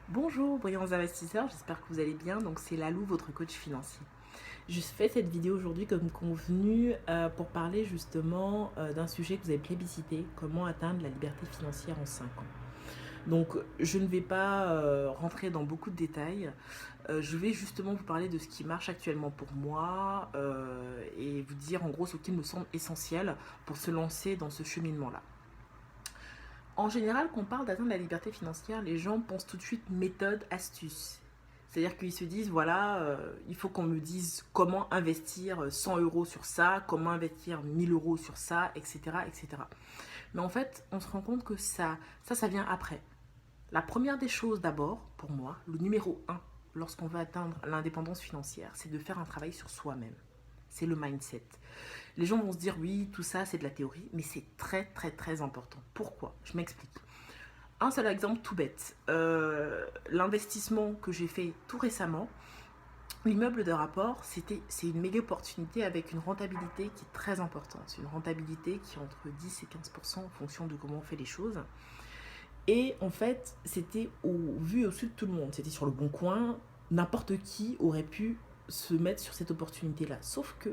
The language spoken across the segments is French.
Bonjour brillants investisseurs, j'espère que vous allez bien. Donc c'est Lalou, votre coach financier. Je fais cette vidéo aujourd'hui comme convenu pour parler justement d'un sujet que vous avez plébiscité, comment atteindre la liberté financière en 5 ans. Donc je ne vais pas rentrer dans beaucoup de détails, je vais justement vous parler de ce qui marche actuellement pour moi et vous dire en gros ce qui me semble essentiel pour se lancer dans ce cheminement-là. En général, quand on parle d'atteindre la liberté financière, les gens pensent tout de suite méthode, astuce. C'est-à-dire qu'ils se disent, voilà, il faut qu'on me dise comment investir 100 euros sur ça, comment investir 1000 euros sur ça, etc., etc. Mais en fait, on se rend compte que ça vient après. La première des choses d'abord, pour moi, le numéro un, lorsqu'on veut atteindre l'indépendance financière, c'est de faire un travail sur soi-même. C'est le mindset. Les gens vont se dire, oui, tout ça, c'est de la théorie, mais c'est très, très, très important. Pourquoi? Je m'explique. Un seul exemple tout bête. L'investissement que j'ai fait tout récemment, l'immeuble de rapport, c'est une méga opportunité avec une rentabilité qui est très importante. Une rentabilité qui est entre 10 et 15% en fonction de comment on fait les choses. Et en fait, c'était vu au-dessus de tout le monde. C'était sur le bon coin. N'importe qui aurait pu se mettre sur cette opportunité-là. Sauf que,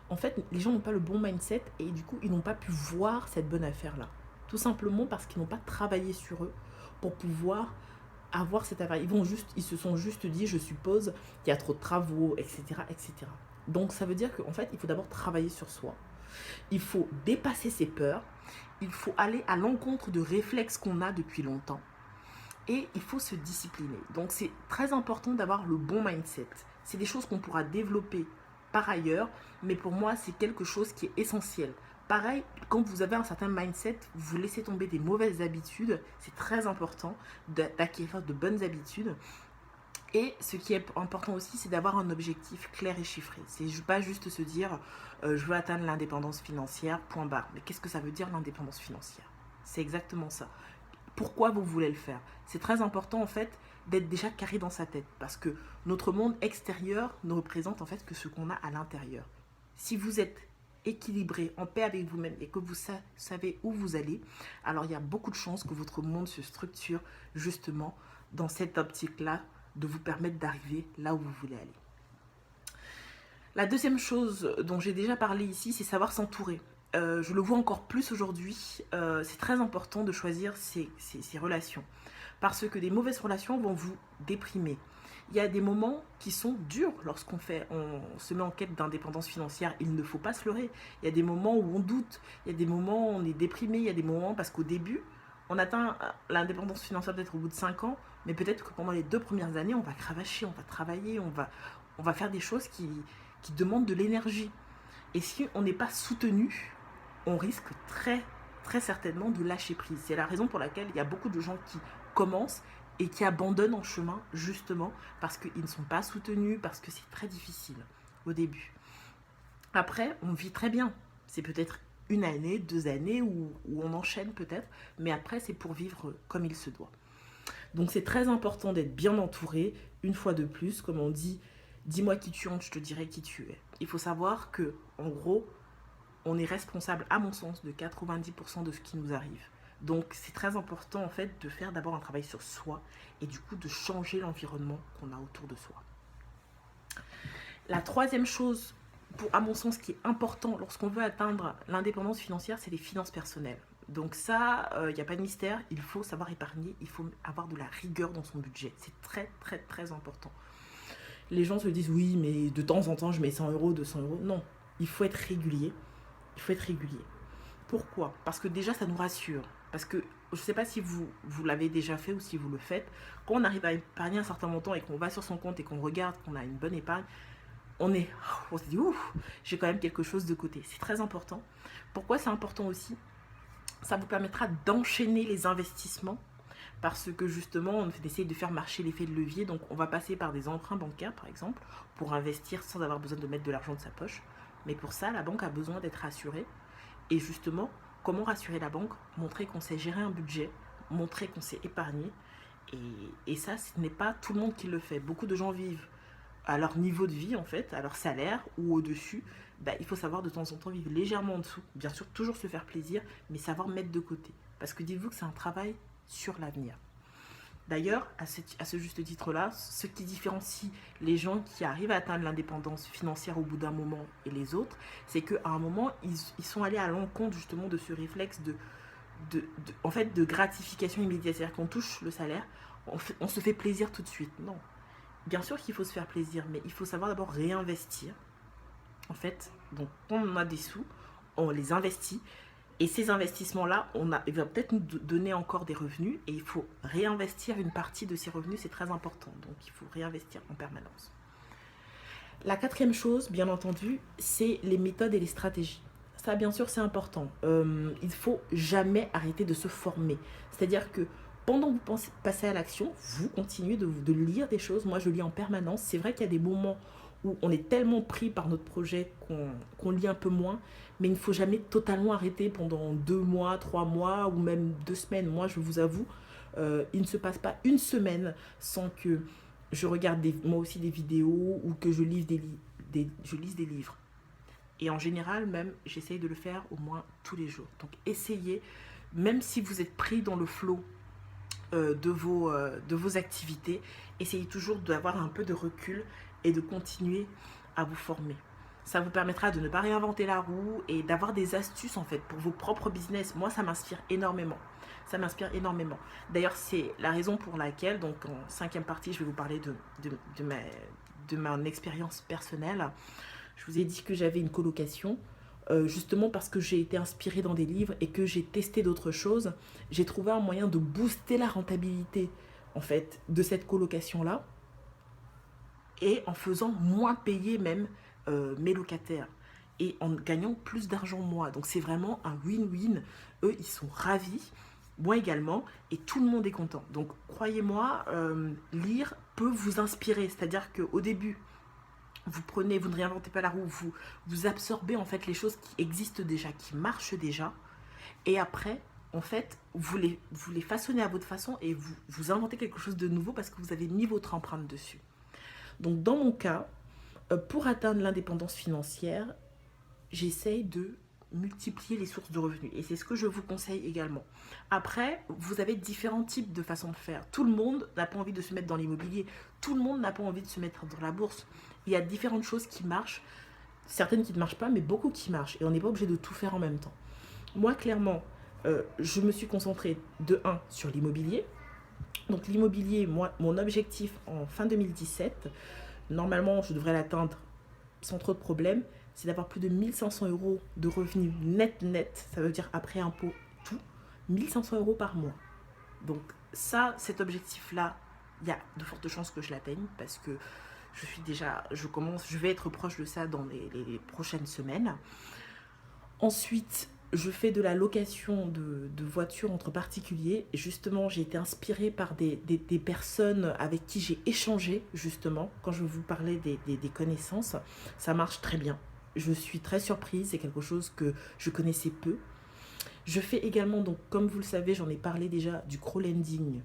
en fait, les gens n'ont pas le bon mindset et du coup, ils n'ont pas pu voir cette bonne affaire-là. Tout simplement parce qu'ils n'ont pas travaillé sur eux pour pouvoir avoir cette affaire. Ils se sont juste dit, je suppose, qu'il y a trop de travaux, etc., etc. Donc ça veut dire qu'en fait, il faut d'abord travailler sur soi. Il faut dépasser ses peurs. Il faut aller à l'encontre de réflexes qu'on a depuis longtemps. Et il faut se discipliner. Donc c'est très important d'avoir le bon mindset. C'est des choses qu'on pourra développer par ailleurs, mais pour moi c'est quelque chose qui est essentiel. Pareil, quand vous avez un certain mindset, vous laissez tomber des mauvaises habitudes. C'est très important d'acquérir de bonnes habitudes. Et ce qui est important aussi, c'est d'avoir un objectif clair et chiffré. C'est pas juste se dire je veux atteindre l'indépendance financière, point barre. Mais qu'est-ce que ça veut dire l'indépendance financière? C'est exactement ça. Pourquoi vous voulez le faire? C'est très important en fait d'être déjà carré dans sa tête parce que notre monde extérieur ne représente en fait que ce qu'on a à l'intérieur. Si vous êtes équilibré, en paix avec vous-même et que vous savez où vous allez, alors il y a beaucoup de chances que votre monde se structure justement dans cette optique-là de vous permettre d'arriver là où vous voulez aller. La deuxième chose dont j'ai déjà parlé ici, c'est savoir s'entourer. Je le vois encore plus aujourd'hui, c'est très important de choisir ses relations. Parce que des mauvaises relations vont vous déprimer. Il y a des moments qui sont durs lorsqu'on se met en quête d'indépendance financière. Il ne faut pas se leurrer. Il y a des moments où on doute, il y a des moments où on est déprimé, il y a des moments parce qu'au début, on atteint l'indépendance financière peut-être au bout de 5 ans, mais peut-être que pendant les 2 premières années, on va cravacher, on va travailler, on va faire des choses qui demandent de l'énergie. Et si on n'est pas soutenu, on risque très, très certainement de lâcher prise. C'est la raison pour laquelle il y a beaucoup de gens qui commencent et qui abandonnent en chemin, justement, parce qu'ils ne sont pas soutenus, parce que c'est très difficile au début. Après, on vit très bien. C'est peut-être une année, 2 années, où on enchaîne peut-être, mais après, c'est pour vivre comme il se doit. Donc c'est très important d'être bien entouré, une fois de plus, comme on dit, dis-moi qui tu es, je te dirai qui tu es. Il faut savoir que, en gros, on est responsable, à mon sens, de 90% de ce qui nous arrive. Donc c'est très important en fait de faire d'abord un travail sur soi et du coup de changer l'environnement qu'on a autour de soi. La troisième chose, à mon sens, qui est important lorsqu'on veut atteindre l'indépendance financière, c'est les finances personnelles. Donc ça, il n'y a pas de mystère, il faut savoir épargner, il faut avoir de la rigueur dans son budget. C'est très très très important. Les gens se disent oui, mais de temps en temps je mets 100 euros, 200 euros. Non, il faut être régulier. Il faut être régulier. Pourquoi? Parce que déjà ça nous rassure. Parce que je ne sais pas si vous l'avez déjà fait ou si vous le faites. Quand on arrive à épargner un certain montant et qu'on va sur son compte et qu'on regarde qu'on a une bonne épargne, on se dit ouf, j'ai quand même quelque chose de côté. C'est très important. Pourquoi c'est important aussi? Ça vous permettra d'enchaîner les investissements parce que justement on essaye de faire marcher l'effet de levier. Donc on va passer par des emprunts bancaires par exemple pour investir sans avoir besoin de mettre de l'argent de sa poche. Mais pour ça, la banque a besoin d'être rassurée. Et justement, comment rassurer la banque? Montrer qu'on sait gérer un budget, montrer qu'on sait épargner. Et ça, ce n'est pas tout le monde qui le fait. Beaucoup de gens vivent à leur niveau de vie, en fait, à leur salaire ou au-dessus. Bah, il faut savoir de temps en temps vivre légèrement en dessous. Bien sûr, toujours se faire plaisir, mais savoir mettre de côté. Parce que dites-vous que c'est un travail sur l'avenir. D'ailleurs, à ce juste titre-là, ce qui différencie les gens qui arrivent à atteindre l'indépendance financière au bout d'un moment et les autres, c'est qu'à un moment, ils sont allés à l'encontre justement de ce réflexe en fait, de gratification immédiate. C'est-à-dire qu'on touche le salaire, on se fait plaisir tout de suite. Non. Bien sûr qu'il faut se faire plaisir, mais il faut savoir d'abord réinvestir. En fait, donc quand on a des sous, on les investit. Et ces investissements-là, il va peut-être nous donner encore des revenus et il faut réinvestir une partie de ces revenus, c'est très important. Donc il faut réinvestir en permanence. La quatrième chose, bien entendu, c'est les méthodes et les stratégies. Ça, bien sûr, c'est important. Il ne faut jamais arrêter de se former. C'est-à-dire que pendant que vous passez à l'action, vous continuez de lire des choses. Moi, je lis en permanence. C'est vrai qu'il y a des moments où on est tellement pris par notre projet qu'on lit un peu moins, mais il ne faut jamais totalement arrêter pendant 2 mois, 3 mois ou même 2 semaines. Moi, je vous avoue, il ne se passe pas une semaine sans que je regarde moi aussi des vidéos ou que je lise je lise des livres. Et en général, même, j'essaye de le faire au moins tous les jours. Donc, essayez, même si vous êtes pris dans le flot de vos activités, essayez toujours d'avoir un peu de recul et de continuer à vous former. Ça vous permettra de ne pas réinventer la roue et d'avoir des astuces en fait pour vos propres business. Moi, ça m'inspire énormément. Ça m'inspire énormément. D'ailleurs, c'est la raison pour laquelle, donc en 5e partie, je vais vous parler de mon expérience personnelle. Je vous ai dit que j'avais une colocation, justement parce que j'ai été inspirée dans des livres et que j'ai testé d'autres choses. J'ai trouvé un moyen de booster la rentabilité en fait de cette colocation-là et en faisant moins payer même mes locataires et en gagnant plus d'argent moi. Donc c'est vraiment un win-win. Eux, ils sont ravis, moi également, et tout le monde est content. Donc croyez-moi, lire peut vous inspirer. C'est-à-dire qu'au début, vous ne réinventez pas la roue, vous absorbez en fait les choses qui existent déjà, qui marchent déjà, et après, en fait, vous les façonnez à votre façon et vous inventez quelque chose de nouveau parce que vous avez mis votre empreinte dessus. Donc dans mon cas, pour atteindre l'indépendance financière, j'essaye de multiplier les sources de revenus. Et c'est ce que je vous conseille également. Après, vous avez différents types de façons de faire. Tout le monde n'a pas envie de se mettre dans l'immobilier. Tout le monde n'a pas envie de se mettre dans la bourse. Il y a différentes choses qui marchent. Certaines qui ne marchent pas, mais beaucoup qui marchent. Et on n'est pas obligé de tout faire en même temps. Moi, clairement, je me suis concentrée de 1 sur l'immobilier. Donc l'immobilier, moi, mon objectif en fin 2017, normalement, je devrais l'atteindre sans trop de problèmes, c'est d'avoir plus de 1500 € de revenus net, ça veut dire après impôt, tout, 1500 € par mois. Donc ça, cet objectif-là, il y a de fortes chances que je l'atteigne parce que je vais être proche de ça dans les prochaines semaines. Ensuite, je fais de la location de voitures entre particuliers. Et justement, j'ai été inspirée par des personnes avec qui j'ai échangé, justement, quand je vous parlais des connaissances. Ça marche très bien. Je suis très surprise, c'est quelque chose que je connaissais peu. Je fais également, donc, comme vous le savez, j'en ai parlé déjà, du crowdlending.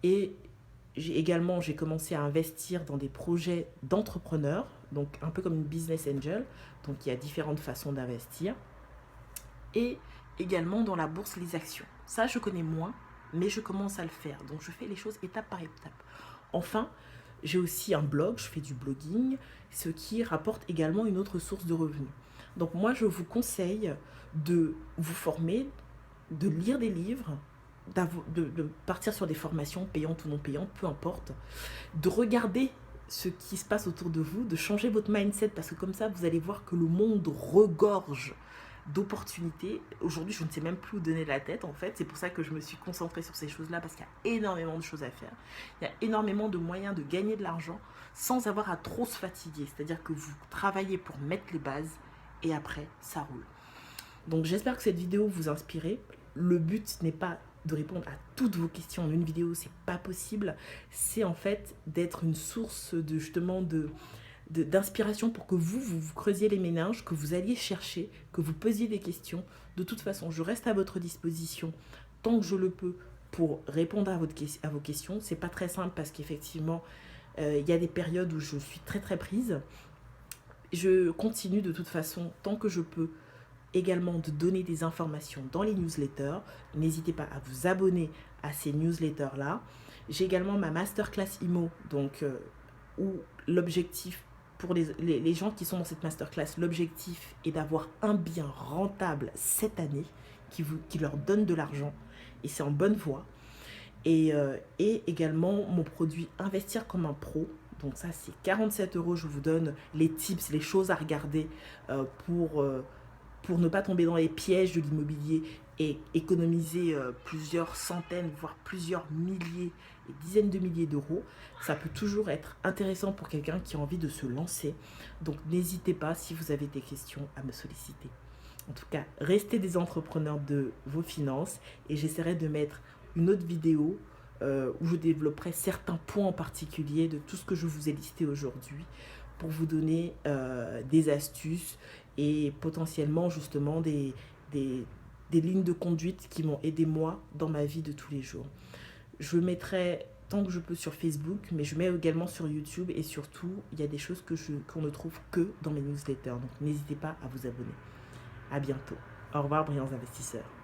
Et j'ai commencé à investir dans des projets d'entrepreneurs, donc un peu comme une business angel. Donc, il y a différentes façons d'investir. Et également dans la bourse, les actions. Ça, je connais moins, mais je commence à le faire. Donc, je fais les choses étape par étape. Enfin, j'ai aussi un blog, je fais du blogging, ce qui rapporte également une autre source de revenus. Donc, moi, je vous conseille de vous former, de lire des livres, de partir sur des formations payantes ou non payantes, peu importe, de regarder ce qui se passe autour de vous, de changer votre mindset, parce que comme ça, vous allez voir que le monde regorge d'opportunités. Aujourd'hui, je ne sais même plus où donner la tête, en fait. C'est pour ça que je me suis concentrée sur ces choses-là, parce qu'il y a énormément de choses à faire. Il y a énormément de moyens de gagner de l'argent sans avoir à trop se fatiguer. C'est-à-dire que vous travaillez pour mettre les bases et après, ça roule. Donc, j'espère que cette vidéo vous inspire. Le but n'est pas de répondre à toutes vos questions en une vidéo, c'est pas possible. C'est en fait d'être une source de justement d'inspiration pour que vous creusiez les méninges, que vous alliez chercher, que vous posiez des questions. De toute façon, je reste à votre disposition tant que je le peux pour répondre à vos questions. C'est pas très simple parce qu'effectivement, il y a des périodes où je suis très très prise. Je continue de toute façon tant que je peux également de donner des informations dans les newsletters. N'hésitez pas à vous abonner à ces newsletters-là. J'ai également ma masterclass IMO, donc où l'objectif pour les gens qui sont dans cette masterclass, l'objectif est d'avoir un bien rentable cette année qui leur donne de l'argent et c'est en bonne voie. Et également mon produit Investir comme un pro. Donc ça c'est 47 euros, je vous donne les tips, les choses à regarder pour ne pas tomber dans les pièges de l'immobilier et économiser plusieurs centaines, voire plusieurs milliers et dizaines de milliers d'euros. Ça peut toujours être intéressant pour quelqu'un qui a envie de se lancer. Donc n'hésitez pas, si vous avez des questions, à me solliciter. En tout cas, restez des entrepreneurs de vos finances et j'essaierai de mettre une autre vidéo où je développerai certains points en particulier de tout ce que je vous ai listé aujourd'hui pour vous donner des astuces et potentiellement justement des lignes de conduite qui m'ont aidé moi dans ma vie de tous les jours. Je mettrai tant que je peux sur Facebook, mais je mets également sur YouTube et surtout, il y a des choses qu'on ne trouve que dans mes newsletters. Donc n'hésitez pas à vous abonner. À bientôt. Au revoir, brillants investisseurs.